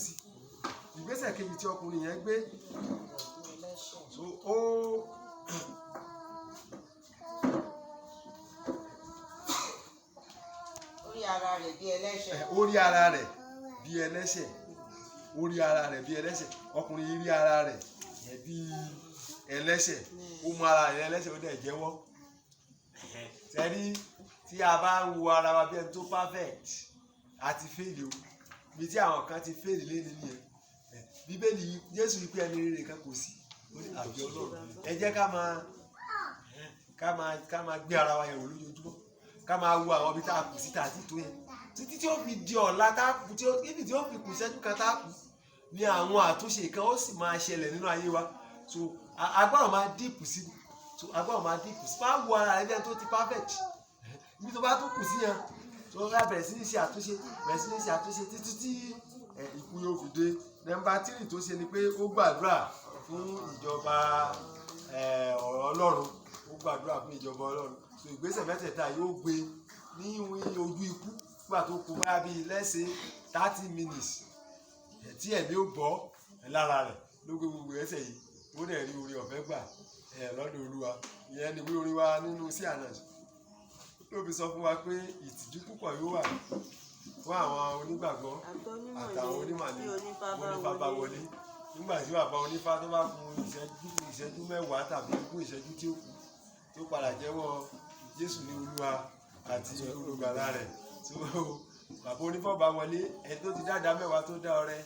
sí. Ìgbésẹ̀ kejì tí ọkùnrin yẹn gbé so ó rí ara rẹ̀ bí ẹlẹ́ṣẹ̀. Ó rí ara rẹ̀ bí ẹlẹ́ṣẹ̀. Ó rí ara rẹ̀ bí ẹlẹ́ṣẹ̀. Ọkùnrin yìí rí ara rẹ̀ bí ẹlẹ́ṣẹ̀. Ó mú ara rẹ̀ ẹlẹ́ṣẹ̀ ó dẹ̀ jẹ́wọ́. Sẹ́rí tí a bá ń wo ara wa bí ẹni tó perfect àti fail o. Bí tí àwọn kan ti fail léni nìyẹn. Bíbélì Jésù wípé ẹni rere kan kò sí. Ó ní àbí Ọlọ́run. Ẹ jẹ́ ká máa gbé ara wa yẹ̀wò lójoojúmọ́. Ká máa wo àwọn ibi tá a kù sí tá a ti tó yẹn. Títí tí ó fi di ọ̀la tá a kù tí ó fi kù ṣẹ́jú kan tá a kù ní àwọn àtúnṣe kan ó sì máa ṣẹlẹ̀ nínú ayé wa. So agbọ́dọ̀ máa díìpù sí i. So agbọ́dọ̀ máa díìpù sí i. Máa wo ara rẹ bí ẹni tó ti perfect. Ibi tó bá tún kù sí yẹn tó bá bẹ̀rẹ̀ sí ní ṣe àtúnṣe títí tí ikú yóò fi dé. Nọ́mbà 3 tó ṣe ni pé ó gbàdúrà fún ìjọba Ọlọ́run. Ó gbàdúrà fún ìjọba Ọlọ́run. So ìgbésẹ̀ mẹ́tẹ̀ẹ̀ta yóò gbé ní ojú ikú nígbà tó kù báyà bíi lẹ́sẹ̀ 30 minutes tí ẹ̀mí ó bọ́ lára rẹ̀ ló gbé gbogbo ẹsẹ̀ yìí. Ó dẹ̀ rí oore ọ̀fẹ́ gbà lọ́dọ̀ Olúwa. Ìyẹn ni ìwé orin wa nínú sí àná ló fi sọ fún wa pé ìtìjú púpọ̀ yóò wà fún àwọn onígbàgbọ́ àtàwọn onímàlẹ́ onífá bá wọlé. Nígbà tí bàbá onífá tó bá fún ìṣẹ́jú mẹ́wàá tàbí ogún ìṣẹ́jú tí ó kù tó padà jẹ́wọ́ Jésù ní Olúwa àti olùgbàlà rẹ̀. So bàbá onífá bá wọlé ẹni tó ti dáadáa mẹ́wàá tó dá ọrẹ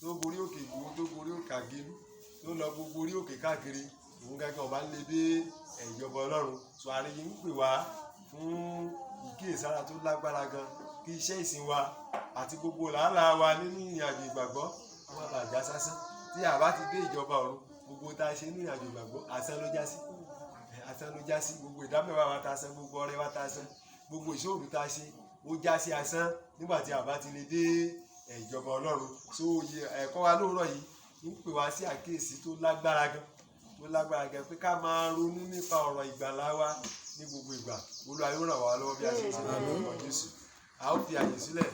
tó gorí òkè Ìgbòho tó gorí òkè Àgélú tó lọ gbogbo orí òkè káàkiri òun gẹ́gẹ́ ọba ń lé dé ìjọba Ọlọ́run. So àríyìn ń pè wá fún ìkíyèsára tó lágbára gan kí iṣẹ́ ìsìn wa àti gbogbo làálàá wa nínú ìrìnàjò ìgbàgbọ́ wọn bá já sásán. Tí a bá ti dé ìjọba ọ̀run gbogbo tá a ṣe nínú ìrìnàjò ìgbàgbọ́ asán ló já sí. Asán ló já sí. Gbogbo ìdámẹ́wàá wa tá a san, gbogbo ọrẹ wa tá a san, gbogbo ìṣòro tá a ṣe ó já sí asán nígbà tí a bá ti lè dé ìjọba Ọlọ́run. So ẹ̀kọ́ wa lóòrọ̀ yìí ń pè wá sí àkíyèsí tó lágbára gan pé ká máa ronú nípa ọ̀rọ̀ ìgbàlá wa ní gbogbo ìgbà. Olúwa yóò ràn wá lọ́wọ́ bí a ṣe ń ṣe lórúkọ Jésù. A ó fi àyè sílẹ̀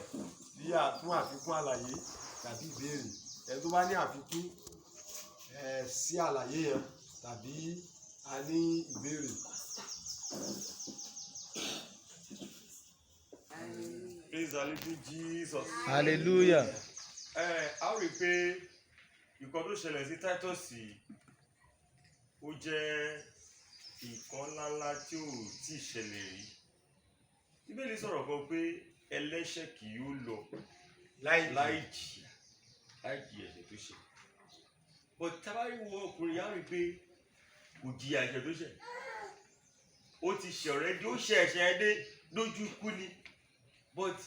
fún àfikún àlàyé tàbí ìbéèrè. Ẹni tó bá ní àfikún sí àlàyé yẹn tàbí a ní ìbéèrè. Praise the living Jesus. Hallelujah. A ó rí i pé nǹkan tó ṣẹlẹ̀ sí Titus ó jẹ́ nǹkan ńláńlá tí ò tí ì ṣẹlẹ̀ rí. Bíbélì sọ̀rọ̀ kan pé ẹlẹ́ṣẹ̀ kì yóò lọ láì jìyà ẹ̀ṣẹ̀ tó ṣẹ̀. But tábàrí wo ọkùnrin yá rí i pé kò jìyà ẹ̀ṣẹ̀ tó ṣẹ̀. Ó ti ṣẹ̀ ọ̀rẹ́dì, ó ṣẹ̀ ẹ̀ṣẹ̀ dé lójú ikú ni. But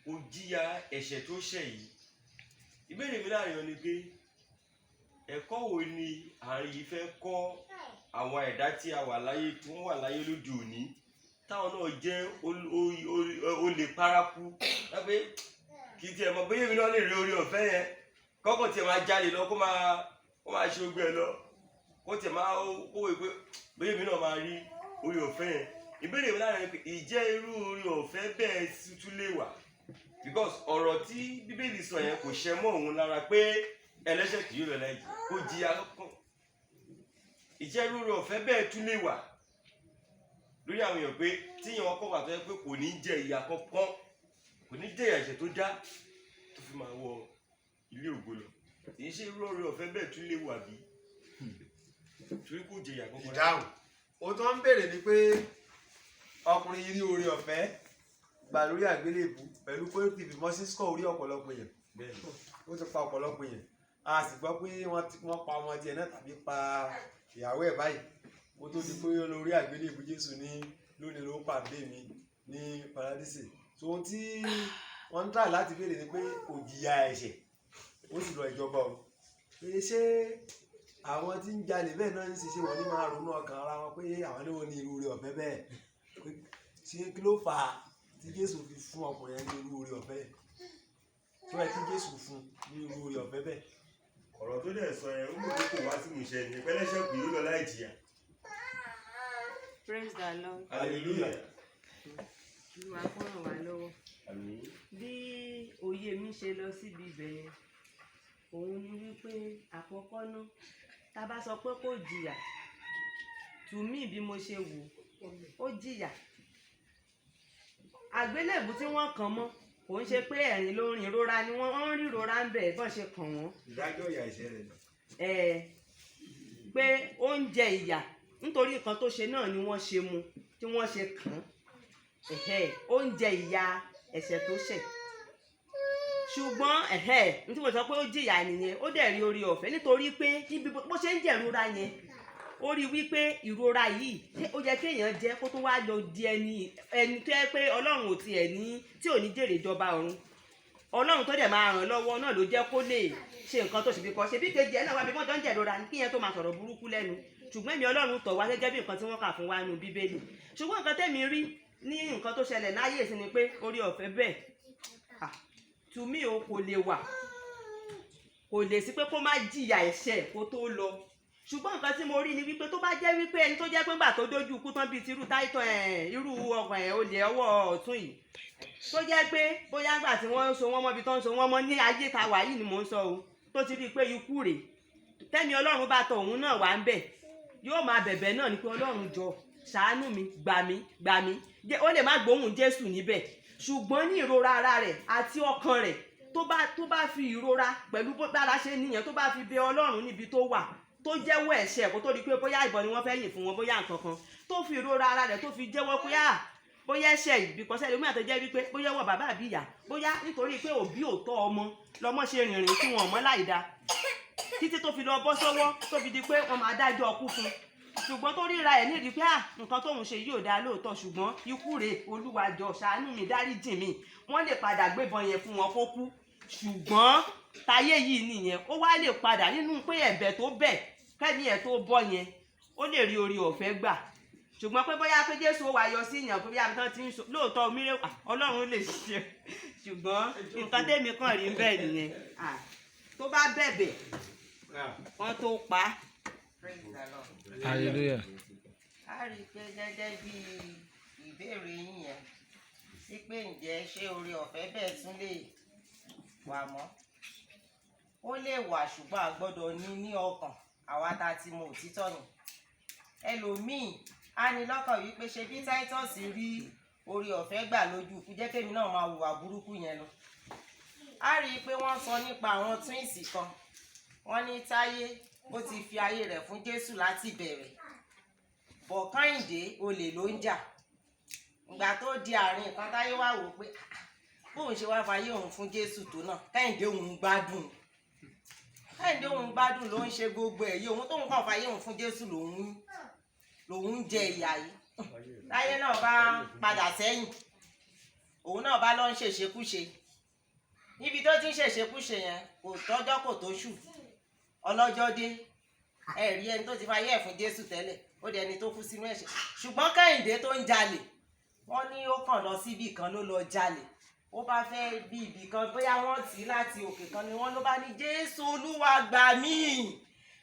kò jìyà ẹ̀ṣẹ̀ tó ṣẹ̀ yìí. Ìbéèrè mi láàrin ni pé ẹ̀kọ́ wo ni àárín yìí fẹ́ kọ́ àwọn ẹ̀dá tí a wà láyé tí wọ́n wà láyé lóde òní táwọn náà jẹ́ olè paraku lápẹ́ kì í tiẹ̀ mọ̀ bóyá èmi náà lè rí orí ọ̀fẹ́ yẹn kọ́kọ́ tiẹ̀ máa jalè lọ kó máa ṣe ogbẹ́ lọ kó tiẹ̀ máa kówé pé bóyá èmi náà máa rí orí ọ̀fẹ́ yẹn. Ìbéèrè mi láàrin pé ìjẹ́ irú orí ọ̀fẹ́ bẹ́ẹ̀ tún lè wà because ọ̀rọ̀ tí Bíbélì sọ yẹn kò ṣẹ mọ́ òun lára pé ẹlẹ́ṣẹ̀ kì yóò lọ láì jìyà kó jìyà kankan. Ìjẹ́ irú orí ọ̀fẹ́ bẹ́ẹ̀ tún lè wà lórí àwọn èèyàn pé tíyàn ọkọ̀ wà tó yẹ pé kò ní jẹ ìyà kankan kò ní jẹ ẹ̀ṣẹ̀ tó já tó fi máa wọ ilé ògo lọ. Èyí ṣe irú orí ọ̀fẹ́ bẹ́ẹ̀ tún lè wà bí torí kò jẹ ìyà kankan. Ìdáhùn ohun tó ń béèrè ni pé ọkùnrin yìí rí oore ọ̀fẹ́ gbà lórí àgbélébùú pẹ̀lú pé fìbí mọ́sísíkọ̀ orí ọ̀pọ̀lọpọ̀ yẹn ó ti pa ọ̀pọ̀lọpọ̀ yẹn a sì gbọ́ pé wọ́n pa ọmọ tiẹ̀ náà tàbí pa ìyàwó ẹ̀ báyìí ó tó di pé lórí àgbélébùú Jésù ní lónìí ló pàdé mi ní paradísè. So ohun tí wọ́n ń tà láti béèrè ni pé kò jìyà ẹ̀ṣẹ̀ ó sì lọ ìjọba o pé ṣé àwọn tí ń jalè bẹ́ẹ̀ náà ń ṣiṣẹ́ wọn ní máa ronú ọkàn ara wọn pé àwọn náà ní irú rẹ̀ ọ̀fẹ́ bẹ́ẹ̀ ṣé kí ló fà á tí Jésù fi fún ọkùnrin yẹn ní irú rẹ̀ ọ̀fẹ́ tó yẹ kí Jésù fún ní irú rẹ̀ ọ̀fẹ́ bẹ́ẹ̀. Ọ̀rọ̀ tó dẹ̀ sọ yẹn ó mú kó wá sí ìmúṣẹ ní ẹlẹ́ṣẹ̀ kì yóò lọ láì jìyà. Praise the Lord. Hallelujah. Olúwa kó ràn wá lọ́wọ́. Àmín. Bí òye mi ṣe lọ síbi ibẹ̀ yẹn òun ni wípé àkọ́kọ́ náà tá a bá sọ pé kò jìyà tùmí bí mo ṣe wò ó jìyà. Àgbélébù tí wọ́n kàn mọ́ kò ń ṣe pé ẹ̀rín ló rìn, ìrora ni wọ́n ń rí ìrora ń bẹ̀ bọ́n ṣe kàn wọ́n. ìdájọ́ ìyà ìṣẹ̀lẹ̀ náà. Pé ó ń jẹ ìyà nítorí nǹkan tó ṣe náà ni wọ́n ṣe mú tí wọ́n ṣe kàn án. Ó ń jẹ ìyà ẹ̀ṣẹ̀ tó ṣẹ̀. Ṣùgbọ́n ní tí mo sọ pé ó jìyà nìyẹn, ó dẹ̀ rí oore ọ̀fẹ́ nítorí pé níbi bó ṣe ń jẹ ìrora yẹn ó rí wípé ìrora yìí ó yẹ kéèyàn jẹ kó tó wá lọ di ẹni tó yẹ pé Ọlọ́run ò tiẹ̀ ní tí ò ní jèrè ìjọba ọ̀run. Ọlọ́run tó dẹ̀ máa ràn lọ́wọ́ náà ló jẹ́ kó lè ṣe nǹkan tó ṣe bí kò ṣe bí kejì ẹ̀ náà wá bí wọ́n jọ ń jẹ ìrora ní kíyẹn tó máa sọ̀rọ̀ burúkú lẹ́nu. Ṣùgbọ́n èmi Ọlọ́run tọ̀ wá gẹ́gẹ́ bí nǹkan tí wọ́n kà fún wa nínú Bíbélì. Ṣùgbọ́n nǹkan tẹ́mi rí ní nǹkan tó ṣẹlẹ̀ láyé sí ni pé oore ọ̀fẹ́ bẹ́ẹ̀ to me o kò lè wà, kò lè sí pé kó má jìyà ẹ̀ṣẹ̀ kó tó lọ. Ṣùgbọ́n nǹkan tí mo rí ni wípé tó bá jẹ́ wípé ẹni tó jẹ́ pé ńgbà tó dójú ikú tán bíi ti irú táìtọ̀ irú olè ọwọ́ ọ̀tún yìí tó jẹ́ pé bóyá ńgbà tí wọ́n ń so wọ́n mọ́ ibi tó ń so wọ́n mọ́ ní ayé ta wà yìí ni mò ń sọ o, tó ti rí i pé ikú rèé tẹ́mi Ọlọ́run bá tọ òun náà wá ń bẹ̀ yóò máa bẹ̀bẹ̀ náà ni pé Ọlọ́run jọ ṣàánú mi, gbà mí ó lè má gbóhùn Jésù níbẹ̀ ṣùgbọ́n ní ìrora ara rẹ̀ àti ọkàn rẹ̀ tó bá fi ìrora pẹ̀lú bó bára ṣe nìyẹn tó bá fi bẹ Ọlọ́run níbi tó wà tó jẹ́wọ́ ẹ̀ṣẹ̀ kó tó di pé bóyá ìbọn ni wọ́n fẹ́ yìn fún wọn bóyá nǹkan kan tó fi ìrora ara rẹ̀ tó fi jẹ́wọ́ pé bóyá ẹ̀ṣẹ̀ ìbíkọ́sẹ́ lómi àtẹ̀jẹ́ wípé bóyá wọ bàbá àbí ìyá bóyá nítorí pé òbí ò tọ́ ọmọ lọmọ ṣe rìnrìn tí wọn mọ́ láìda títí tó fi lọ bọ́ sọ́wọ́ tó fi di pé wọ́n máa dájọ́ ọkú fún ṣùgbọ́n tó ríra ẹ̀ nídìí pé nǹkan tóun ṣe yóò dáa lóòótọ́ ṣùgbọ́n ikú rèé Olúwa jọ̀ọ́ ṣàánú mi dáríjì mi wọ́n lè padà gbébọn yẹn fún wọn kó kú ṣùgbọ́n táyé yìí nìyẹn ó wá lè padà nínú pé ẹ̀bẹ̀ tó bẹ̀ kẹ́ni ẹ̀ tó bọ́ yẹn ó lè rí oore ọ̀fẹ́ gbà ṣùgbọ́n pé bóyá pé Jésù ó wá yọ sí ìyàn pé bí abitán ti ń sọ lóòótọ́ omire Ọlọ́run lè ṣe ṣùgbọ́n nǹkan tẹ́mi kàn rí bẹ́ẹ̀ nìyẹn tó bá bẹ̀bẹ̀ wọ́n tó pa á. Hallelujah. A rí i pé gẹ́gẹ́ bí ìbéèrè yín yẹn sí pé ǹjẹ́ ṣé oore ọ̀fẹ́ bẹ́ẹ̀ tún lè wà mọ́ ó lè wà ṣùgbọ́n a gbọ́dọ̀ ní ọkàn àwa tá a ti mọ òtítọ́ ni ẹlòmíì á ní lọ́kàn wípé ṣe bí Titus rí oore ọ̀fẹ́ gbà lójú ikú jẹ́ kémi náà máa hùwà burúkú yẹn lọ. A rí i pé wọ́n sọ nípa àwọn twins kan wọ́n ní Táyé ó ti fi ayé rẹ̀ fún Jésù láti bẹ̀rẹ̀ bọ̀ Kẹ́hìndé olè ló ń jà ìgbà tó di àárín kan Táyé wá wò pé bóun ṣe wá fayé òun fún Jésù tó náà Kẹ́hìndé òun gbádùn ló ń ṣe gbogbo ẹ̀ yìí òun tóun kàn fayé òun fún Jésù lòun ń jẹ ìyà yìí Táyé náà bá padà sẹ́yìn òun náà bá lọ ń ṣèṣekúṣe níbi tó ti ń ṣèṣekúṣe yẹn kò tọ́jọ́ kò tó ṣù ọlọ́jọ́ dé ẹ̀rí ẹni tó ti fayé ẹ̀ fún Jésù tẹ́lẹ̀ ó di ẹni tó kú sínú ẹ̀ṣẹ̀ ṣùgbọ́n Kẹ́hìndé tó ń jalè wọ́n ní ó kàn lọ síbì kan ló lọ jalè ó bá fẹ́ bí ibì kan bóyá wọ́n tì í láti òkè kan ni wọ́n ló bá ní Jésù Olúwa gbà mí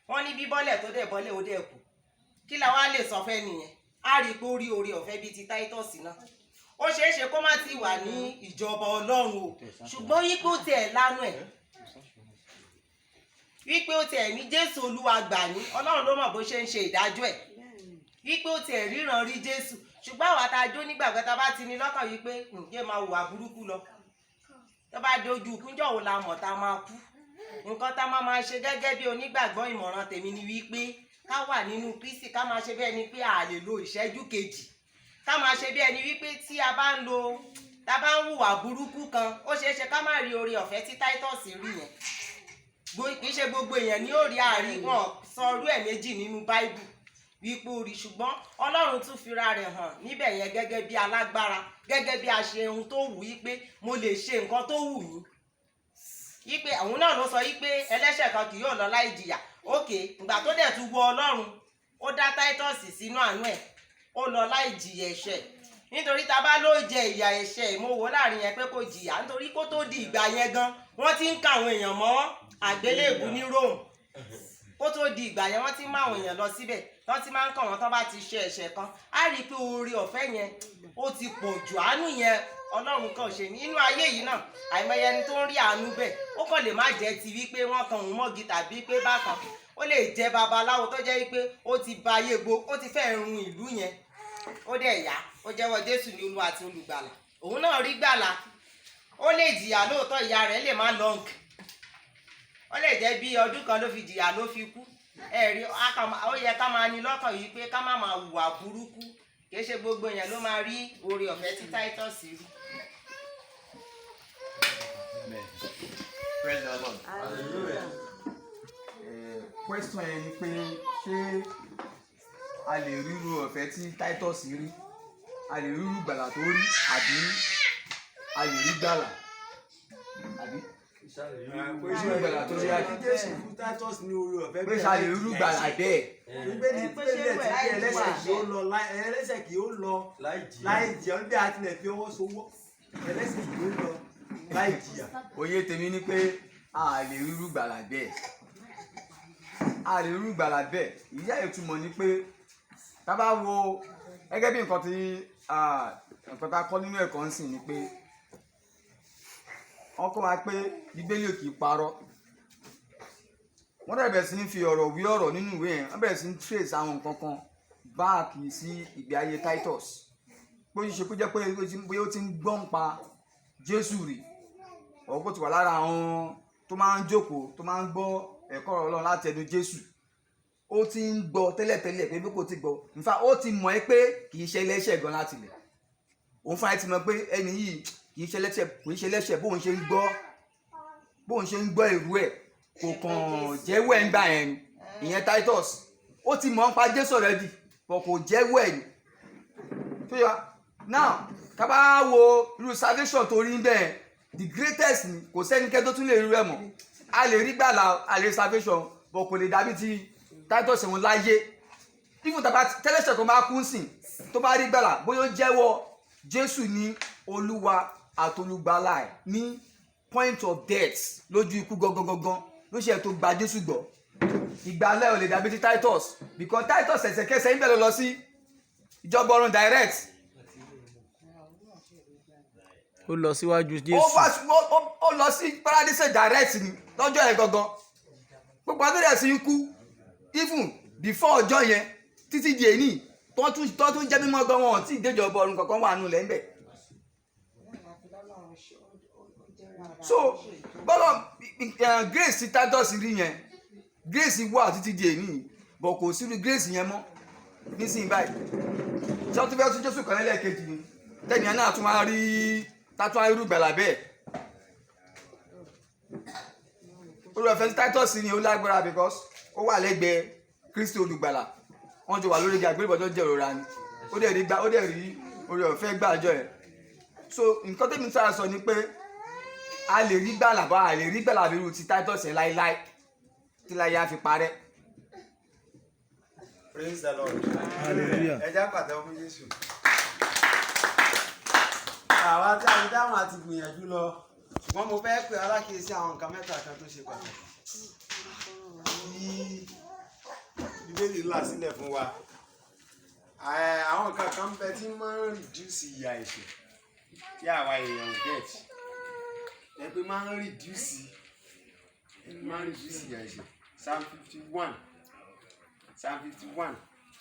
wọ́n ní bíbọ́lẹ̀ tó dẹ̀ bọ́lẹ̀ ó dẹ̀ kú kí làwọn á lè sọ fẹ́ nìyẹn á rí i pé ó rí oore ọ̀fẹ́ bíi ti Titus náà ó ṣeé ṣe kó má ti wà ní ìjọba Ọlọ́run o ṣùgbọ́n yípo tiẹ̀ lánàá ẹ̀ wípé ó tiẹ̀ ní Jésù Olúwa gbà ní Ọlọ́run ló mọ̀ bó ṣe ń ṣe ìdájọ́ ẹ̀ wípé ó tiẹ̀ ríran rí Jésù ṣùgbọ́n àwa tá a jó nígbàgbọ́ tá a bá ti ní lọ́kàn wípé ǹjẹ́ máa hùwà burúkú lọ tó bá dojú kúnjọ́ wo la mọ̀ tá a máa kú nǹkan tá a máa ṣe gẹ́gẹ́ bí onígbàgbọ́ ìmọ̀ràn tèmi ni wípé ká wà nínú Kristi ká máa ṣe bí ẹni pé a lè lo ìṣẹ́jú kejì ká máa ṣe bí ẹni wípé tí a bá ń hùwà burúkú kan ó ṣeé ṣe ká má rí oore ọ̀fẹ́ tí Titus rí yẹn kì í ṣe gbogbo èèyàn ní òrí àárín wọn sọ orú ẹ̀ méjì nínú Báíbù wípé orí ṣùgbọ́n Ọlọ́run tún fira rẹ̀ hàn níbẹ̀ yẹn gẹ́gẹ́ bí alágbára gẹ́gẹ́ bí a ṣe ohun tó wù yí pé mo lè ṣe nǹkan tó wù mí yí pé àwọn náà ló sọ yí pé ẹlẹ́ṣẹ̀ kan kì yóò lọ láì jìyà òkè ìgbà tó dẹ̀ tún wọ Ọlọ́run ó dá Titus sínú àánú ẹ̀ ó lọ láì jìyà ẹ̀ṣẹ̀ nítorí tá a bá ló jẹ ìyà ẹ̀ṣẹ̀ ìmọ̀wó láàrin yẹn pé kò jìyà nítorí kó tó di ìgbà yẹn gan wọ́n ti ń ka àwọn èèyàn mọ́ àgbélébù ní Rome kó tó di ìgbà yẹn wọ́n ti ń mú àwọn èèyàn lọ síbẹ̀ wọ́n ti máa ń kàn wọ́n tán bá ti ṣe ẹ̀ṣẹ̀ kan á rí i pé oore ọ̀fẹ́ yẹn ó ti pọ̀ jù àánú yẹn ọlọ́run kan ṣe ní inú ayé yìí náà àìmọye ẹni tó ń rí àánú bẹ́ẹ̀ ó kàn lè má jẹ́ ti wípé wọ́n kan òun mọ́gi tàbí pé bákan ó lè jẹ́ babaláwo tó jẹ́ wípé ó ti ba ayé ó ti fẹ́ run ìlú yẹn ó dẹ̀ yá ó jẹ́wọ́ Jésù ní Olúwa àti olùgbàlà òun náà rí gbàlà ó lè jìyà lóòótọ́ ìyà rẹ̀ lè má lọ́ǹkì ó lè jẹ́ bí ọdún kan ló fi jìyà ló fi kú ẹ̀rí ó yẹ ká máa ní lọ́kàn yìí pé ká má máa hùwà burúkú kì í ṣe gbogbo èèyàn ló máa rí oore ọ̀fẹ́ tí Titus rí. Praise the Lord. Hallelujah. Question yẹn ni pé ṣé a lè ríru ọ̀fẹ́ tí Titus rí, a lè ríru gbàlà tó rí, àbí a lè rí gbàlà, àbí ríru gbàlà tó rí, àbí Jésù fún Titus ní oore ọ̀fẹ́ pé ṣá lè ríru gbàlà bẹ́ẹ̀. Bíbélì tí ẹlẹ́ṣẹ̀ kì ó lọ láì jìyà ó bí àtìlẹ̀ fi ọwọ́ sowọ́ ẹlẹ́ṣẹ̀ kì ó lọ láì jìyà. Òye tèmi ni pé a lè ríru gbàlà bẹ́ẹ̀, a lè ríru gbàlà bẹ́ẹ̀. Ìyá ìtumọ̀ ni pé tá bá wo gẹ́gẹ́ bí nǹkan tá a kọ́ nínú ẹ̀kọ́ ń sìn ni pé wọ́n kọ́ wa pé Bíbélì ò kì í parọ́. Wọ́n bẹ̀rẹ̀ sí ní fi ọ̀rọ̀ wí ọ̀rọ̀ nínú ìwé yẹn, wọ́n bẹ̀rẹ̀ sí ní trace àwọn nǹkan kan báàkì sí ìgbé ayé Titus. Bó ṣe kó jẹ́ pé bóyá ó ti ń gbọ́n pa Jésù rí, ọ̀rọ̀ kó ti wà lára àwọn tó máa ń jókòó tó máa ń gbọ́ ẹ̀kọ́ ọ̀rọ̀ Ọlọ́run láti ẹnu Jésù. Ó ti ń gbọ́ tẹ́lẹ̀tẹ́lẹ̀ pé bí kò ti gbọ́, in fact ó ti mọ̀ ẹ́ pé kì í ṣe ẹlẹ́ṣẹ̀ gan láti lẹ̀. Òun fúnra ẹ̀ ti mọ̀ pé ẹni yìí kì í ṣe ẹlẹ́ṣẹ̀ bóun ṣe ń gbọ́ èrú ẹ̀ kò kàn jẹ́wọ́ ẹ̀ ń gbà yẹn ni ìyẹn Titus. Ó ti mọ̀ ń pa Jésù already but kò jẹ́wọ́ ẹ̀ ni. So now ká bá wo irú salvation tó rí bẹ́ẹ̀ the greatest ni kò sẹ́nikẹ́ tó tún lè rí rẹ̀ mọ́. A lè rí gbàlà, a lè salvation but kò lè dàbí ti Titus wọn láyé. Even tàbá tẹ́lẹ̀ṣẹ̀ tó máa kú sìn tó bá rí gbàlà bóyá ó jẹ́wọ́ Jésù ní Olúwa àtolùgbàlà ẹ̀ ní point of death lójú ikú gangan ló ṣe tó gba Jésù gbọ́. Ìgbàlẹ̀ ò lè dàbí ti Titus because Titus ẹsẹ̀kẹsẹ̀ ń bẹ̀rẹ̀ lọ sí ìjọba ọ̀run direct. Ó lọ síwájú Jésù. Ó lọ sí paradise direct ni lọ́jọ́ yẹn gangan. Gbogbo àtúndẹ̀ sí ń kú even before ọjọ́ yẹn títí di èní tó tún jẹ́ mímọ́ gan wọn tí ìdéjọba ọ̀run kankan wà nù lẹ́ńbẹ̀. So bọ́lọ̀ grace tí Titus rí yẹn grace wà títí di èní but kò sí grace yẹn mọ́ nísìnyí báyìí. Ṣé wọ́n tún fẹ́ tún Jésù kan lẹ́ẹ̀kejì ni tẹ́nìyàn náà tún máa rí tátún irú gbàlà bẹ́ẹ̀. Olùfẹ́ Titus ni ó lágbára because ó wà lẹ́gbẹ̀ẹ́ Kristi olùgbàlà wọ́n jọ wà lórí ìjà àgbélébọ̀ tó jẹ́ ìrora ni ó dẹ̀ rí oore ọ̀fẹ́ gbàjọ ẹ̀. So nǹkan tẹ́mi sára sọ ni pé a lè rí gbàlà bá a lè rí gbàlà bí irú ti Titus yẹn láíláí tí láyé á fi parẹ́. Praise the Lord. Hallelujah. Ẹ jẹ́ pàtẹ́wọ́ fún Jésù. Àwa tí a ti dáhùn àti gbìyànjú lọ ṣùgbọ́n mo fẹ́ pe alákìísí àwọn nǹkan mẹ́ta kan tó ṣe pàtàkì tí Bíbélì là sílẹ̀ fún wa. Àwọn nǹkan kan bẹ tí máa ń reduce ìyà ẹ̀ṣẹ̀ tí àwa èèyàn get ẹ pé máa ń reduce ìyà ẹ̀ṣẹ̀. Psalm 51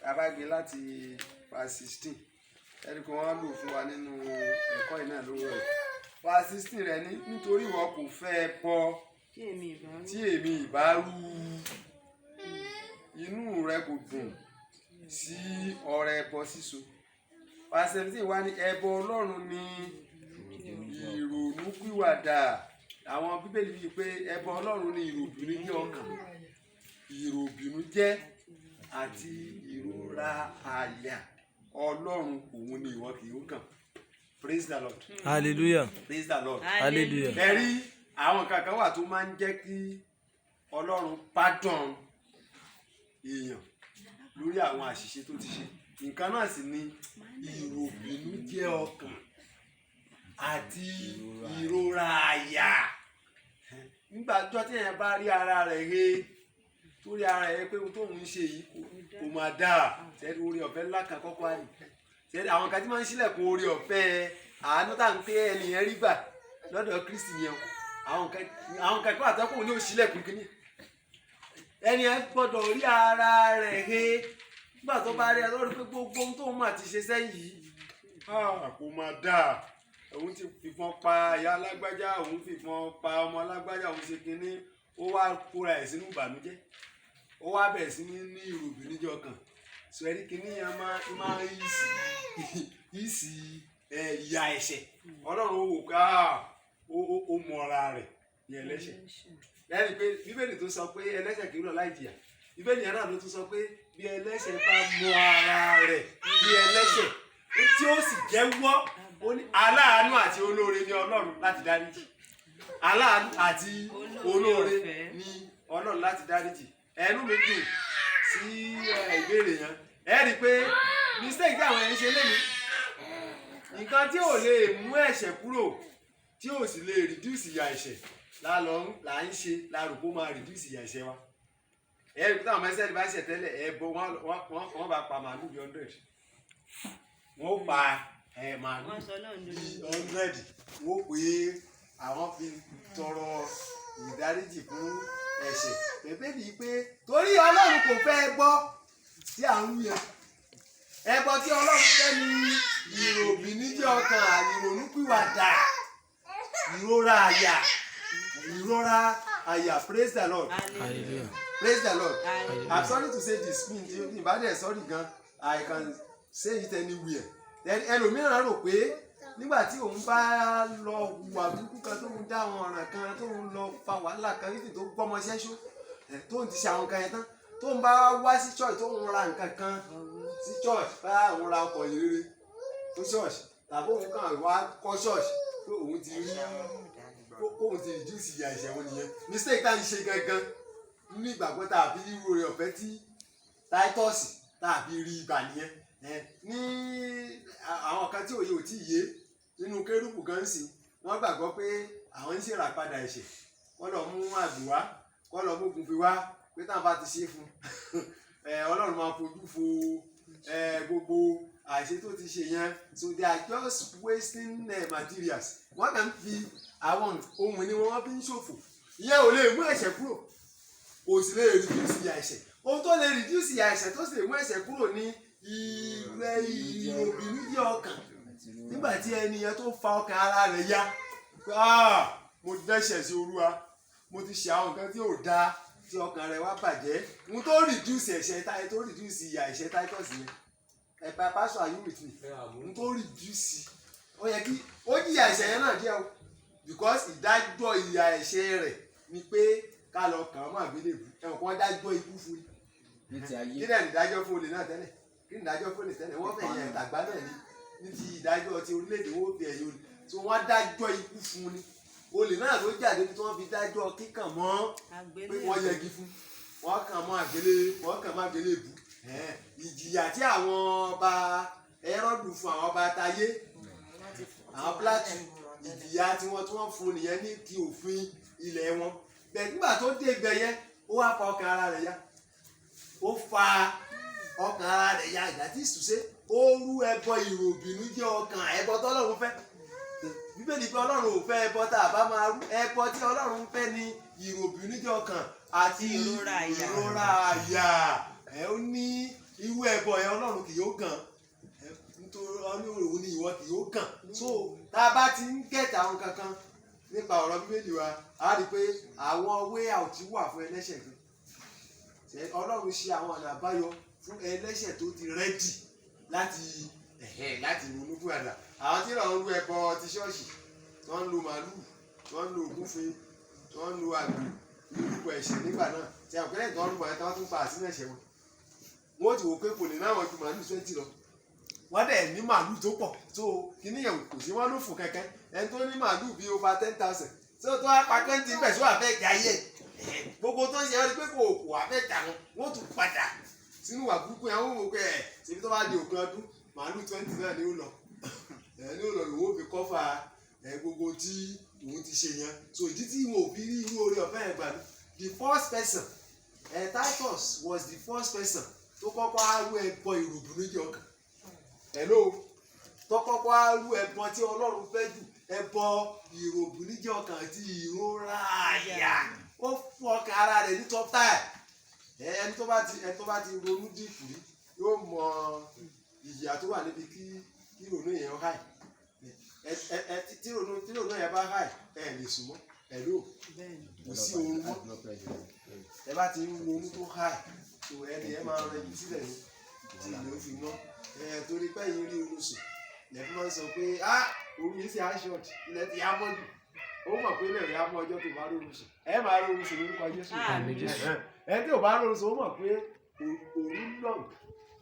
tá a bá gbé láti verse 16 ẹni kan wọ́n lò fún wa nínú ẹ̀kọ́ yìí náà lówó rẹ̀. Verse 16 rẹ̀ ní nítorí ìwọ kò fẹ́ ẹbọ tí èmi ìbá rú inú rẹ kò dùn sí ọrẹ ẹbọ síso. Verse 17 wá ní ẹbọ Ọlọ́run ní ìrònúpìwàdà. Àwọn Bíbélì wí pé ẹbọ Ọlọ́run ní ìròbìnújẹ́ ọkàn, ìròbìnújẹ́ àti ìrora àyà Ọlọ́run òun ni ìwọ kì í kàn. Praise the Lord. Hallelujah. Praise the Lord. Hallelujah. Ẹ rí àwọn kankan wà tó máa ń jẹ́ kí Ọlọ́run pardon èèyàn lórí àwọn àṣìṣe tó ti ṣe. Nǹkan náà sì ni ìròbìnújẹ́ ọkàn àti ìrora àyà. Nígbà tó tí èèyàn bá rí ara rẹ̀ he tó rí ara rẹ̀ pé ohun tóun ń ṣe yìí kò máa dáa. Sẹ́ni oore ọ̀fẹ́ ńlá kan kọ́kọ́ àyè. Sẹ́ni àwọn kan tí máa ń ṣílẹ̀kùn oore ọ̀fẹ́ àánú tá à ń pé ẹnìyẹn rí gbà lọ́dọ̀ Kristi yẹn o àwọn kan kọ́ àtọ́kùn ní òṣìlẹ̀kùn kínní ẹnìyẹn gbọ́dọ̀ rí ara rẹ̀ he nígbà tó bá rí ẹ lọ́rùn pé gbogbo ohun tóun máa ti ṣe sẹ́yìn yìí kò máa dáa òun ti fìbọn pa ìyá alágbájá òun fìbọn pa ọmọ alágbájá òun ṣe kínní ó wá kóra ẹ̀ sínú ìbànújẹ́ ó wá bẹ̀rẹ̀ sí ní ìròbì níjọ́ kan sọ ẹ̀rí kínní yẹn máa ń yí sí ìyà ẹ̀ṣẹ̀ ọlọ́run ó wò ká ó mọra rẹ̀ ní ẹlẹ́ṣẹ̀ lẹ́yìn pé bíbélì tó sọ pé ẹlẹ́ṣẹ̀ kì í lọ láì jìyà bíbélì yẹn náà ló tún sọ pé bí ẹlẹ́ṣẹ̀ bá mọ ara rẹ̀ bí ẹlẹ́ṣẹ̀ tí ó sì jẹ́wọ́ aláàánú àti olóore ni ọlọ́run láti dáríjì aláàánú àti olóore ni ọlọ́run láti dáríjì ẹnu mi dùn sí ìbéèrè yẹn ẹ rí i pé mistake tí àwọn ẹni ṣe lẹ́nu nǹkan tí ò lè mú ẹ̀ṣẹ̀ kúrò tí ò sì lè reduce ìyà ẹ̀ṣẹ̀ là ń ṣe lárúkọ máa reduce ìyà ẹ̀ṣẹ̀ wa ẹ rí i pé táwọn ọmọ ẹsẹ̀ bá ṣẹ̀ tẹ́lẹ̀ ẹbọ wọ́n bá pa màálù bí 100 wọ́n pa màálù bí 100 wọ́n pé àwọn fi tọrọ ìdáríjì fún ẹ̀ṣẹ̀ pẹ̀pẹ́ bíi pé torí ọlọ́run kò fẹ́ ẹbọ tí à ń wú yẹn ẹbọ tí ọlọ́run fẹ́ ní ìròbìníjẹ́ ọkàn ìrònúpìwàdà ìrora àyà praise the Lord praise the Lord I'm sorry to say this ìbádẹ́ sorry gan I can say it anywhere ẹlòmíràn rò pé nígbà tí òun bá lọ hùwà burúkú kan tó ń dá àwọn ọ̀ràn kan tó ń lọ fa wàhálà kan títí tó gbọ́mọ ṣẹ́ṣó tó ń ti ṣe àwọn kan yẹn tán tó ń bá wá sí church tó ń ra nǹkan kan sí church bá òun ra ọkọ̀ ìrere tó church tàbí òun kàn wá kọ́ church pé òun ti rí kóun ti reduce ìyà ẹ̀ṣẹ̀ wọn nìyẹn mistake tá à ń ṣe gangan nínú ìgbàgbọ́ tàbí irú rẹ̀ ọ̀fẹ́ tí Titus tàbí rí ibà nìyẹn ní àwọn kan tí òye ò tí ì yé nínú kérúbù gan sí wọ́n gbàgbọ́ pé àwọn ń ṣèràpadà ẹ̀ṣẹ̀ wọ́n lọ mú àgbò wá kọ́ lọ mú gunfi wá pé táwọn bá ti ṣe fún Ọlọ́run máa fojú fo gbogbo àìṣe tó ti ṣe yẹn so they are just wasting materials wọ́n kàn ń fi àwọn ohun ìní wọn fi ń ṣòfò ìyẹn ò lè mú ẹ̀ṣẹ̀ kúrò kò sì lè reduce ìyà ẹ̀ṣẹ̀ ohun tó lè reduce ìyà ẹ̀ṣẹ̀ tó sì lè mú ẹ̀ṣẹ̀ kúrò ní ìròbìníjẹ́ ọkàn nígbà tí ẹnìyẹn tó fa ọkàn ara rẹ̀ yá mo dẹ́ṣẹ̀ sí Olúwa mo ti ṣe àwọn nǹkan tí ò dáa tí ọkàn rẹ̀ wá bàjẹ́ ohun tó reduce ẹ̀ṣẹ̀ táyé tó reduce ìyà ẹ̀ṣẹ̀ Titus yẹn ẹ̀pà pásọ̀ are you with me ohun tó reduce ó yẹ kí ó jìyà ẹ̀ṣẹ̀ yẹn náà díẹ̀ o because ìdájọ́ ìyà ẹ̀ṣẹ̀ rẹ̀ ni pé ká lọ kàn án mọ́ àgbélébù ẹ̀wọ̀n kan dájọ́ ikú fún ni kí lẹ́yìn ìdájọ́ fún olè náà tẹ́lẹ̀ kí ni ìdájọ́ fún olè tẹ́lẹ̀ wọ́n fẹ̀ yẹn ìtàgbá náà ní ti ìdájọ́ ti orílẹ̀-èdè wọ́n fi ẹ̀yọ́ tí wọ́n dájọ́ ikú fún ni olè náà ló jáde tí wọ́n fi dájọ́ kíkàn mọ́ pé wọ́n yẹgi fún wọ́n kàn mọ́ àgbélébù ìjìyà tí àwọn ọba Hẹ́rọ́dù fún àwọn ọba tayé àwọn Pílátù ìjìyà tí wọ́n fún nìyẹn ní ti òfin ilẹ̀ wọn bẹ́ẹ̀ nígbà tó dé ibẹ̀ yẹn ó wá fa ọkàn ara rẹ̀ yá ó fa ọkàn ara rẹ̀ yá ìgbà tí ìsúnṣe ó rú ẹbọ ìròbìnújẹ́ ọkàn ẹbọ tọ́lọ́run fẹ́ bíbélì pé Ọlọ́run ò fẹ́ ẹbọ tá a bá máa rú ẹbọ tí Ọlọ́run fẹ́ ní ìròbìnújẹ́ ọkàn àti ìrora àyà ó ní irú ẹbọ yẹn Ọlọ́run kì yóò kàn nítorí Ọlọ́run ní ìwọ kì yóò kàn so tá a bá ti ń kẹta àwọn kankan nípa ọ̀rọ̀ bíbélì wa a rí i pé àwọn way out wà fún ẹlẹ́ṣẹ̀ gan Ọlọ́run ṣe àwọn ọ̀nà àbáyọ fún ẹlẹ́ṣẹ̀ tó ti rẹ́dì láti ronú fún àdá àwọn tí wọ́n ń lu ẹbọ ti ṣọ́ọ̀ṣì wọ́n ń lu màálù wọ́n ń lu ògúnfe wọ́n ń lu àgbò ìlúpọ̀ ẹ̀ṣẹ̀ nígbà náà tí àwọn kẹ́lẹ́ ìtàn ọdún bọ̀yẹ́ta wọ́n tún pa àsínú ẹ̀ṣẹ̀ wọn wọ́n ti wò pé kò lè náà wọ́n ju màálù 20 lọ wọ́n dẹ̀ ní màálù tó pọ̀ tó kíní yẹn kò sí wọ́n ló fò kẹ̀kẹ́ ẹni tó ní màálù bíi over 10,000 tó tó wá pa 20 bẹ̀ sí wà fẹ́ jà yẹ gbogbo tó ń ṣe wọ́n rí pé kò wà fẹ́ jà wọn wọ́n tún padà sínú wà burúkú yẹn wọ́n wò pé ṣèbí tó bá di òpin ọdún màálù 20 náà ni ó lọ lòun ò fi kọ́fà gbogbo tí òun ti ṣe yẹn so ìdí tí wọn ò fi rí irú oore ọ̀fẹ́ yẹn gbà ní the first person Titus was the first person tó kọ́kọ́ arú ẹbọ ìròbìnújẹ́ ọkàn hello tọ́kọ́kọ́ á rú ẹbọ tí ọlọ́run fẹ́ jù ẹbọ ìròbìníjẹ́ ọkàn àti ìrora àyà ó fún ọkàn ara rẹ̀ ní top time ẹni tó bá ti ronú dìpù rí yóò mọ ìyà tó wà níbi kí ìrònú yẹn háì tí ìrònú yẹn bá háì ẹ lè sùn mọ́ ẹ lò kò sí oorun mọ́ ẹ bá ti ń ronú tó háì tó ẹni ẹ máa rẹ jù sílẹ̀ ní tí ìlú fi mọ́ torí pé yín rí oorun sùn lẹ́fí máa ń sọ pé oorun yìí ṣe aṣọ́ọ̀tì ilẹ̀ ti yá mọ́ jù ó mọ̀ pé lẹ́rìí á mọ́ ọjọ́ tó bá rọrùn sùn ẹ máa rọrùn sùn lórúkọ Jésù ẹ tí ò bá rọrùn sùn ó mọ̀ pé òórùn náà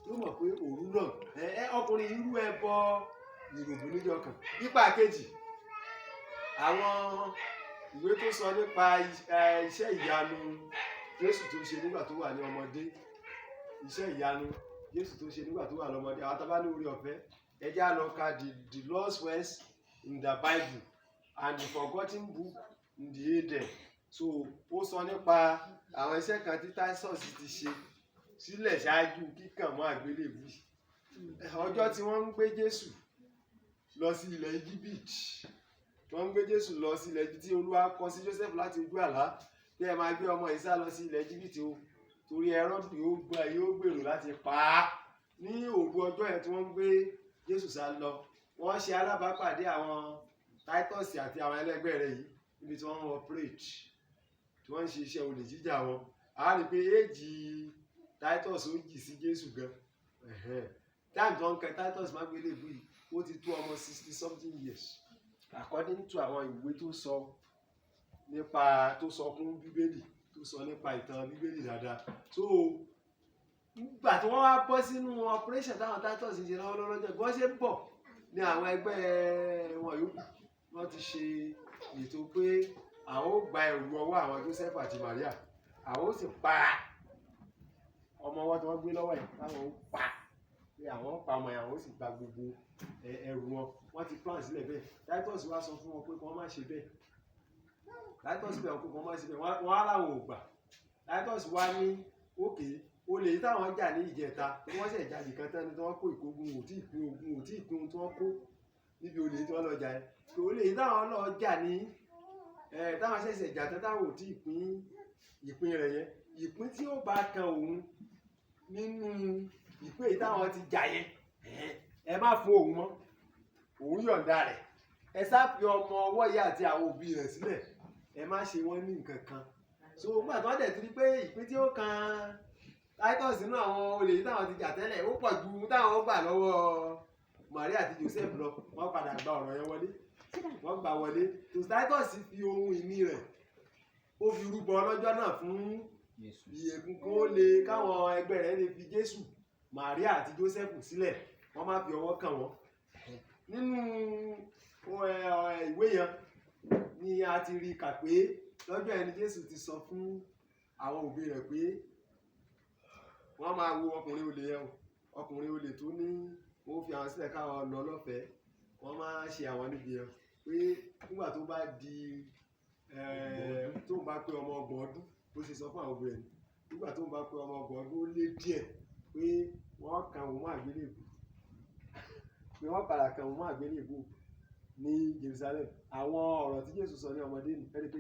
ló mọ̀ pé òórùn náà ọkùnrin irú ẹbọ ìròbù níjọ kan nípa kejì àwọn ìwé tó sọ nípa iṣẹ́ ìyanu Jésù tó ṣe nígbà tó wà ní ọmọdé iṣẹ́ ìyanu Jésù tó ṣe nígbà tó wà lọ́mọdé àwọn tá bá ní orí ọ̀fẹ́ ẹ jẹ́ á lọ ka the lost words in the Bible and the forgotten book in the Eden so ó sọ nípa àwọn iṣẹ́ kan tí Titus ti ṣe sílẹ̀ ṣáájú kíkàn mọ́ àgbélébù ọjọ́ tí wọ́n ń gbé Jésù lọ sí ilẹ̀ Egypt wọ́n ń gbé Jésù lọ sí ilẹ̀ tí Olúwa kọ sí Joseph láti ojú àlá pé ẹ máa gbé ọmọ yìí sá lọ sí ilẹ̀ Egypt o torí Hẹ́rọ́dù yóò gbèrò láti pa á ní òru ọjọ́ yẹn tí wọ́n ń gbé Jésù sá lọ wọ́n ṣe alábàápàdé àwọn Titus àti àwọn ẹlẹgbẹ́ rẹ̀ yìí níbi tí wọ́n ń operate tí wọ́n ń ṣe iṣẹ́ olè jíjà wọn a rí i pé éèjì Titus ó jì sí Jésù gan táìmù tó ń kẹ Titus má gbélé bú yìí ó ti tó ọmọ 60-something years according to àwọn ìwé tó sọ nípa tó sọ fún Bíbélì tó sọ nípa ìtàn Bíbélì dáadáa so nígbà tí wọ́n wá bọ́ sínú operation táwọn Titus ń ṣe lọ́wọ́lọ́wọ́ jẹ́ bọ́ ṣe ń bọ̀ ní àwọn ẹgbẹ́ wọn yòókù wọ́n ti ṣe ètò pé àwọn ó gba ẹrù ọwọ́ àwọn Joseph àti Maria àwọn ó sì pa ọmọ wọn tí wọ́n gbé lọ́wọ́ yìí táwọn ó pa pé àwọn pa ọmọ yẹn àwọn ó sì gba gbogbo ẹrù wọn wọ́n ti plan sílẹ̀ bẹ́ẹ̀ Titus wá sọ fún wọn pé kí wọ́n má ṣe bẹ́ẹ̀ Titus bẹ̀rẹ̀ pé kí wọ́n má ṣe bẹ́ẹ̀ wọ́n á láwọn ò gbà Titus wá ní òkè olè yìí táwọn jà ní ìjẹta tí wọ́n ṣẹ̀ jà nìkan tán ni tí wọ́n kó ìkógun ò tí ì pín ogun ò tí ì pín ohun tí wọ́n kó níbi olè yìí tí wọ́n lọ jà yẹn olè yìí táwọn lọ jà ní táwọn ṣẹ̀ṣẹ̀ jà tán táwọn ò tí ì pín ìpín rẹ̀ yẹn ìpín tí ó bá kan òun nínú ìpín yìí táwọn ti jà yẹn ẹ má fún òun mọ́ òun yọ̀ǹda rẹ̀ ẹ sáfi ọmọ ọwọ́ yìí àti àwọn òbí rẹ̀ sílẹ̀ ẹ má ṣe wọ́n ní nǹkan kan so nígbà tí wọ́n dẹ̀ ti rí pé ìpín tí ó kan Titus nínú àwọn olè yìí táwọn ti jà tẹ́lẹ̀ ó pọ̀ ju táwọn gbà lọ́wọ́ Maria àti Joseph lọ wọ́n padà gba ọ̀rọ̀ yẹn wọlé wọ́n gbà wọlé Titus fi ohun ìní rẹ̀ ó fi rúbọ lọ́jọ́ náà fún ìyẹ̀kùn kó lè káwọn ẹgbẹ́ rẹ̀ lè fi Jésù Maria àti Joseph sílẹ̀ wọ́n má fi ọwọ́ kàn wọ́n nínú ìwé yẹn ni a ti rí kà pé lọ́jọ́ ẹni Jésù ti sọ fún àwọn òbí rẹ̀ pé wọ́n máa wo ọkùnrin olè yẹn o ọkùnrin olè tó ní wọ́n fi àwọn sílẹ̀ káwọn lọ lọ́fẹ̀ẹ́ wọ́n máa ṣe àwọn níbi yẹn pé nígbà tó bá di tó ń bá pé ọmọ 30 ọdún bó ṣe sọ fún àwọn òbí rẹ̀ nígbà tó ń bá pé ọmọ 30 ọdún ó lé díẹ̀ pé wọ́n kàn wọ́n mọ́ àgbélébù pé wọ́n padà kàn wọ́n mọ́ àgbélébù ní Jerusalem àwọn ọ̀rọ̀ tí Jésù sọ ní ọmọdé nì ẹni pé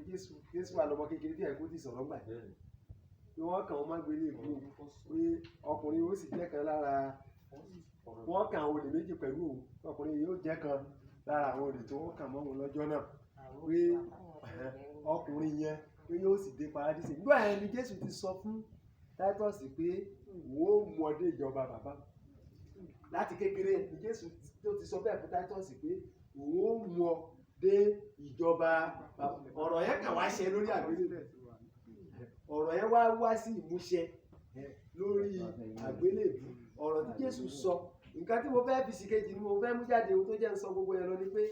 Jésù wà lọ́mọ kékeré tí ẹ̀kú ti sọ̀rọ̀ gbà pé wọ́n kàn wọ́n mọ́ àgbélébù pé ọkùnrin ó sì jẹ́ kan lára wọ́n kàn àwọn olè méjì pẹ̀lú òun ọkùnrin yóò jẹ́ kan lára àwọn olè tó wọ́n kàn mọ́ wọn lọ́jọ́ náà pé ọkùnrin yẹn pé yóò sì dé paradíṣe nígbà yẹn ni Jésù ti sọ fún Titus pé wò ó mú ọdẹ ìjọba bàbá láti kékeré ni Jésù tó ti sọ bẹ́ẹ̀ fún Titus pé wò ó mú ọ dé ìjọba bàbá ọ̀rọ̀ yẹn kàn wá ṣe lórí àgbélébùú ọ̀rọ̀ yẹn wá sí ìmúṣẹ lórí àgbélébùú ọ̀rọ̀ tí Jésù sọ nǹkan tí mo fẹ́ fi sí kejì ni mo fẹ́ mú jáde ohun tó jẹ́ ń sọ gbogbo yẹn lọ ni pé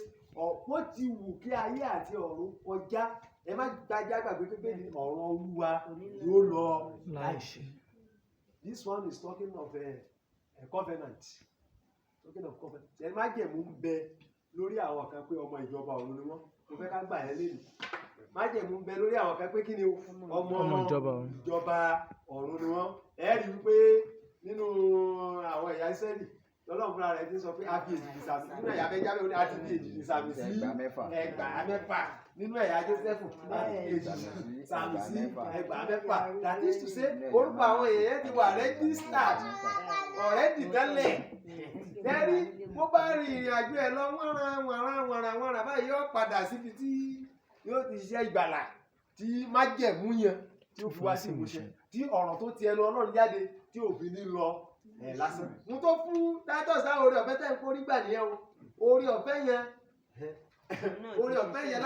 ó ti wù kí ayé àti ọ̀run kọjá ẹ má gbàgbé pé ní ọ̀rọ̀ Olúwa yóò lọ láìṣẹ. This one is talking of a covenant ẹ má jẹ̀mú ń bẹ lórí àwọn kan pé ọmọ ìjọba ọ̀run ni wọ́n mo fẹ́ ká gbà yẹn lé mi má jẹ̀mú ń bẹ lórí àwọn kan pé kí ni ọmọ ìjọba ọ̀run ni wọ́n ẹ rí i pé nínú àwọn ẹ̀yà Ísírẹ́lì lọ́lọ́run fúnra rẹ̀ ti sọ pé a fi èjì sàmì nínú ẹ̀yà Benjamin ní a ti fi èjì sàmì sí ẹgbàá mẹ́fà nínú ẹ̀yà Joseph a ti fi èjì sàmì sí ẹgbàá mẹ́fà. That is to say orúkọ àwọn èèyàn ti wà registered already tẹ́lẹ̀. Lẹ́rí bó bá rin ìrìn àjò ẹ̀ lọ wọ́nra báyìí yóò padà síbi tí yóò ti ṣiṣẹ́ ìgbàlà tí májẹ̀mú yẹn tí ó fi wá sí ìmúṣẹ tí ọ̀rọ̀ tó ti ẹnu Ọlọ́run jáde tí òfin ní lọ lásán. Mo tó fún Titus láwọn orí ọ̀fẹ́ tẹ́ ń kórí gbà nìyẹn o. Orí ọ̀fẹ́ yẹn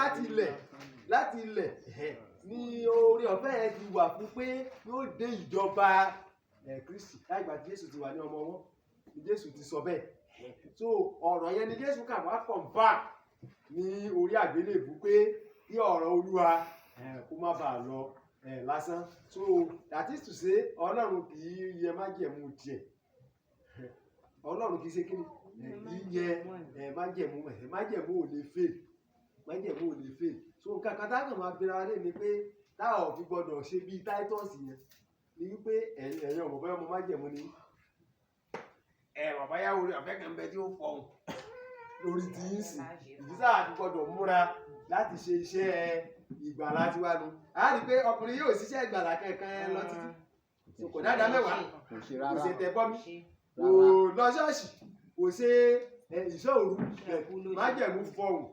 láti ilẹ̀ ni orí ọ̀fẹ́ yẹn ti wà fún pé yóò dé ìjọba Kristi láìgbà tí Jésù ti wà ní ọmọ ọwọ́ ni Jésù ti sọ bẹ́ẹ̀. So ọ̀rọ̀ yẹn ni Jésù kà wá confirm ní orí àgbélébù pé kí ọ̀rọ̀ Olúwa kó má bàa lọ lásán. So that is to say Ọlọ́run kì í yẹ májẹ̀mú tiẹ̀. Ọlọ́run kì í ṣe kí ni kì í yẹ májẹ̀mú ò lè fail. So nǹkan kan tá a kàn máa bẹ̀rẹ̀ wálé ni pé táwa ò fi gbọdọ̀ ṣe bíi Titus yẹn ni wípé ẹ̀yin ọmọ bóyá ọmọ májẹ̀mú ni bàbá yàwó rẹ̀ ọ̀fẹ́ kan bẹ tí ó fọhùn lórí tí ń sìn ìdísà àti gbọdọ̀ múra láti ṣe iṣẹ́ ìgbàlá tiwa nu. A rí i pé ọkùnrin yóò ṣiṣẹ́ ìgbàlá kankan lọ títí kò dáadáa mẹ́wàá kò ṣe tẹ bọ́mí kò lọ ṣọ́ọ̀ṣì kò ṣe ìṣọ́ òru májẹ̀mú fọhùn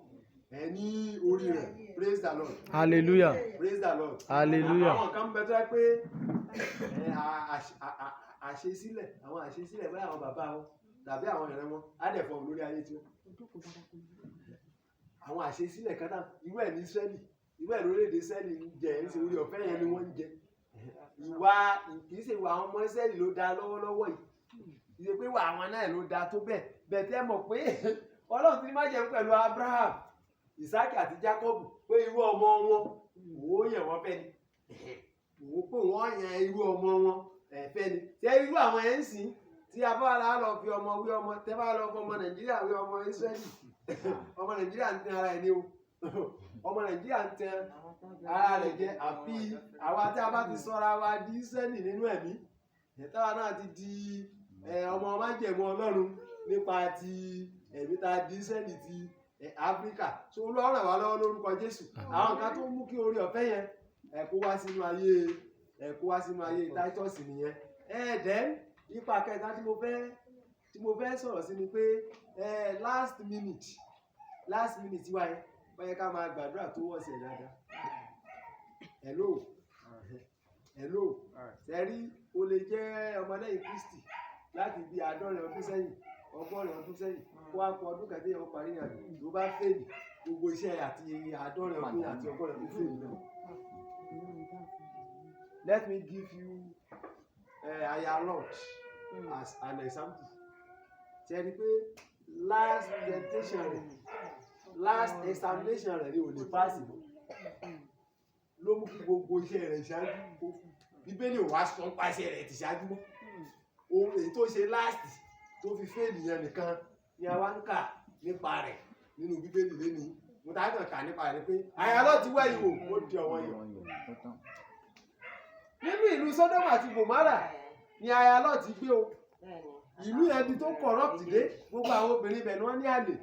ní orí rẹ̀. Praise the Lord. Hallelujah. Praise the Lord. Hallelujah. Àwọn kan bẹ tó yẹ pé àṣesílẹ̀ bóyá àwọn bàbá wọn tàbí àwọn ìran wọn á dẹ̀ fọhùn lórí ayé tí wọn. Àwọn àṣesílẹ̀ kan náà irú ẹ̀ ní Ísírẹ́lì irú ẹ̀ lórílẹ̀-èdè Ísírẹ́lì ń jẹ ń ṣe orí ọ̀fẹ́ yẹn ni wọ́n ń jẹ. Ìwà kì í ṣe ìwà àwọn ọmọ Ísírẹ́lì ló dáa lọ́wọ́lọ́wọ́ yìí kì í ṣe pé ìwà àwọn náà ló dáa tó bẹ́ẹ̀ bẹ́ẹ̀ tẹ́ mọ̀ pé Ọlọ́run ti ní májẹ̀mú pẹ̀lú Abraham Isaki àti Jacob pé irú ọmọ wọn òwò yẹn wọ́n fẹ́ ni òwò pé wọ́n yan irú ọmọ wọn fẹ́ ni tẹ́ irú àwọn ẹ̀ ń sìn tí a bá lọ fi ọmọ wí ọmọ tẹ́ bá lọ fọ ọmọ Nàìjíríà wí ọmọ Ísírẹ́lì ọmọ Nàìjíríà ń tẹ ara ẹ̀ ní o ọmọ Nàìjíríà ń tẹ ara rẹ̀ jẹ àfi àwa tí a bá ti sọra wa di Ísírẹ́lì nínú ẹ̀mí táwa náà ti di ọmọ májẹ̀mú Ọlọ́run nípa ti ẹ̀mí tá a di Ísírẹ́lì ti Áfíríkà. So Olúwa ràn wá lọ́wọ́ lórúkọ Jésù. Àwọn nǹkan tó mú kí orí ọ̀fẹ́ yẹn kó wá sínú ayé Titus nìyẹn. Then ipa kẹta tí mo fẹ́ sọ̀rọ̀ sí ni pé last minute wáyé báyẹ ká máa gbàdúrà tó wọ̀ sí ẹ̀ dáadáa. Hello sẹ́rí o lè jẹ́ ọmọlẹ́yìn Kristi láti bí 50 ọdún sẹ́yìn 80 ọdún sẹ́yìn kó wá kó ọdún kẹ́tẹ́ yẹn parí ìrìn àjò tó bá fèèlì gbogbo iṣẹ́ àti 50 ọdún àti 80 ọdún fèèlì náà. Let me give you Aya Lot as an example. Ṣé ẹ rí i pé last temptation rẹ̀ last examination rẹ̀ ni ò lè pass mọ́ ló mú kí gbogbo iṣẹ́ rẹ̀ ṣáájú Bíbélì ò wá sọ nípa iṣẹ́ rẹ̀ ti ṣáájú mọ́ ohun èyí tó ṣe last tó fi fèèlì yẹn nìkan ni a wá ń kà nípa rẹ̀ nínú Bíbélì lẹ́nu mo ta kàn kà nípa rẹ̀ pé Aya Lot wẹ̀yìn wò ó di ọ̀wọ́n yẹn. Nínú ìlú Sódómù àti Gòmárà ni Aya Lot gbé o ìlú yẹn bí tó corrupt dé gbogbo àwọn obìnrin ibẹ̀ ni wọ́n ní àlè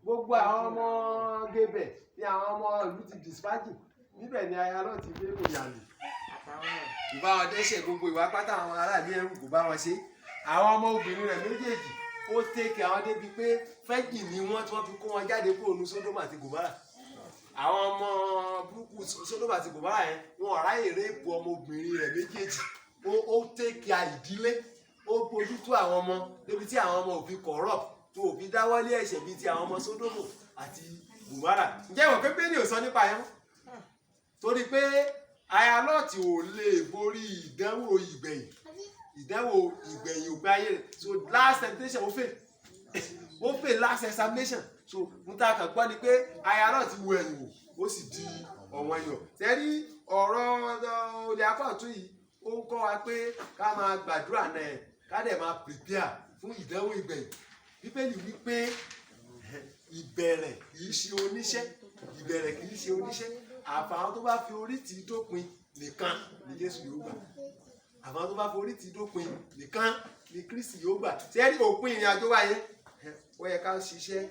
gbogbo àwọn ọmọ gébẹ̀ ni àwọn ọmọ ìlú ti dispatch níbẹ̀ ni Aya Lot gbé kò yàlè. Ìbá wọn dẹ́ṣẹ̀ gbogbo ìwà pátá àwọn aráàlú ẹrù kò bá wọn ṣe àwọn ọmọ obìnrin rẹ̀ méjèèjì ó tẹ́kẹ̀ àwọn débi pé fẹ́jì ni wọ́n tí wọ́n fi kó wọn jáde kúrò ní Sódómù àti Gòmárà. Àwọn ọmọ burúkú Sódómù àti Gòmárà yẹn wọn ráyè réèpù ọmọ obìnrin rẹ̀ méjèèjì ó tẹ́kẹ̀ ìdílé ó bójú tó àwọn ọmọ débi tí àwọn ọmọ òfin corrupt tó òfin dáwọ́lé ẹ̀ṣẹ̀ bíi ti àwọn ọmọ Sódómù àti Gòmárà. Ǹjẹ́ ìwọ̀n pé Bíbélì ò sọ nípa yẹn mọ́ torí pé Aya Lot ò lè borí ìdánwò ìgbẹ̀yìn ògbé ayé rẹ̀ so last temptation ó fail last examination so n ta kàn gbọ́ ni pé Aya Lot ti wo ẹ̀yìn wò ó sì di ọ̀wọ́n yọ. Sẹ́rí ọ̀rọ̀ olè apá ọ̀tún yìí ó ń kọ́ wa pé ká máa gbàdúrà náà ká dẹ̀ máa prepare fún ìdánwò ìgbẹ̀yìn. Bíbélì wí pé ìbẹ̀rẹ̀ kìí ṣe oníṣẹ́ àfàwọn tó bá fi orí tì í dópin nìkan ni Jésù yóò gbà. àwọn tó bá forí ti dópin nìkan ni Kristi yóò gbà sẹ́rí òpin ìrìn àjò wa yẹn ó yẹ ká ṣiṣẹ́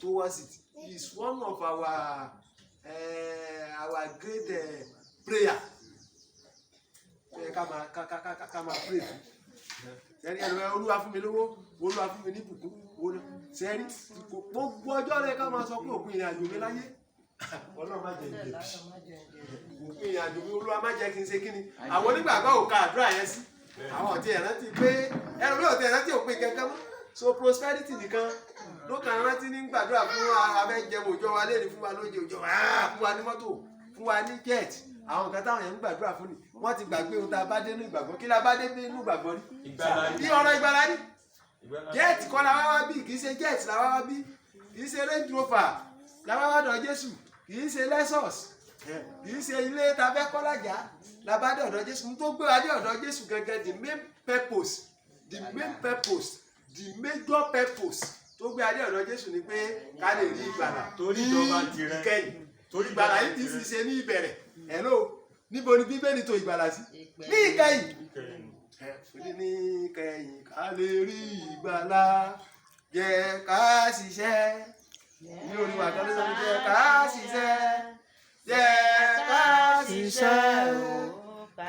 towards it is one of our great prayer ó yẹ ká máa pray fún sẹ́rí ẹ̀rọ Olúwa fún mi lówó Olúwa fún mi ní ìbùkún sẹ́rí gbogbo ọjọ́ rẹ̀ ká máa sọ pé òpin ìrìn àjò mi láyé Ọlọ́run má jẹ́ ìjẹ̀bi òpin ìrìn àjò mi Olúwa má jẹ́ kí n ṣe kí ni àwọn onígbàgbọ́ ò ka àdúrà yẹn sí àwọn ọ̀tí ẹ̀rántí pé ẹ̀rọ mi ò tẹ̀ ẹ̀rántí òpin kankan mọ́ so prosperity nìkan ló kàn rántí ní gbàdúrà fún abẹ́jẹun òjò wa lẹ́nu fún wa lóúnjẹ òjò fún wa ní mọ́tò fún wa ní jet àwọn nǹkan táwọn yẹn ń gbàdúrà fún ni wọ́n ti gbàgbé ohun tá a bá dé nínú ìgbàgbọ́ kí la bá dé nínú ìgbàgbọ́ rí bí ọ̀rọ̀ ìgbàlá ní jet kọ́ la wá wá bí kì í ṣe jet la wá wá bí kì í ṣe Range Rover la wá wá dọ̀ Jésù kì í ṣe Lexus kì í ṣe ilé tabẹ́ kọ́lájà la bá dé ọ̀dọ̀ Jésù tó gbé wa dé ọ̀dọ̀ Jésù gẹ́gẹ́ the major purpose tó gbé adé ọ̀dọ̀ Jésù ni pé ká lè rí ìgbàlà torí ìjọba tirẹ̀ ìkẹyìn torí ìgbàlà yìí ti ṣe ní ìbẹ̀rẹ̀ hello níbo ni Bíbélì tó ìgbàlà sí ní ìkẹyìn ní ìkẹyìn ká lè rí ìgbàlà jẹ́ ká ṣiṣẹ́ ní orí wa kan ló sọ jẹ́ ká ṣiṣẹ́ jẹ́ ká ṣiṣẹ́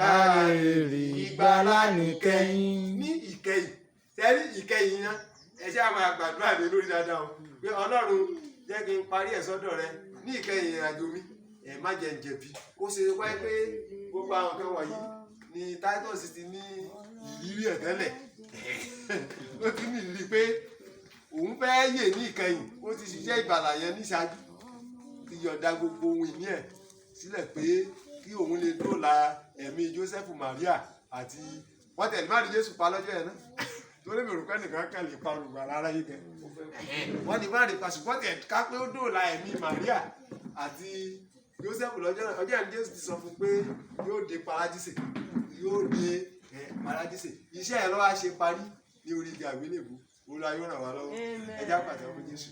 ká lè rí ìgbàlà níkẹyìn ní ìkẹyìn sẹ́rí ìkẹyìn yẹn ẹ ṣe àwọn àgbàdúrà mi lórí dáadáa o pé Ọlọ́run jẹ́ kí n parí ẹ̀ sọ́dọ̀ rẹ ní ìkẹyìn ìrìnàjò mi ẹ̀ má jẹ́ ń jẹ̀bi ó ṣe wáyé pé gbogbo àwọn kan wọ̀nyí ni Titus ti ní ìrírí ẹ̀ tẹ́lẹ̀ ó ti ní ìrírí pé òun fẹ́ yè ní ìkẹyìn ó ti ṣiṣẹ́ ìgbàlà yẹn níṣáájú ti yọ̀ǹda gbogbo ohun ìní ẹ̀ sílẹ̀ pé kí òun lè dóòlà ẹ̀mí Joseph Maria àti wọ́n tẹ̀lé má rí Jésù pa lọ́jọ́ yẹn náà torí mi ò rò pé nìkan kàn lè pa olùgbà rárá yìí kẹ wọ́n ní má rí pa ṣùgbọ́n tẹ̀ ká pé ó dóòlà ẹ̀mí Maria àti Joseph lọ́jọ́ náà ọjọ́ yẹn Jésù ti sọ fún pé yóò dé paradíṣe iṣẹ́ ẹ̀ lọ́wọ́ á ṣe parí ní orí igi àgbélébùú Olúwa yóò ràn wá lọ́wọ́ ẹjá pàtàkì Jésù.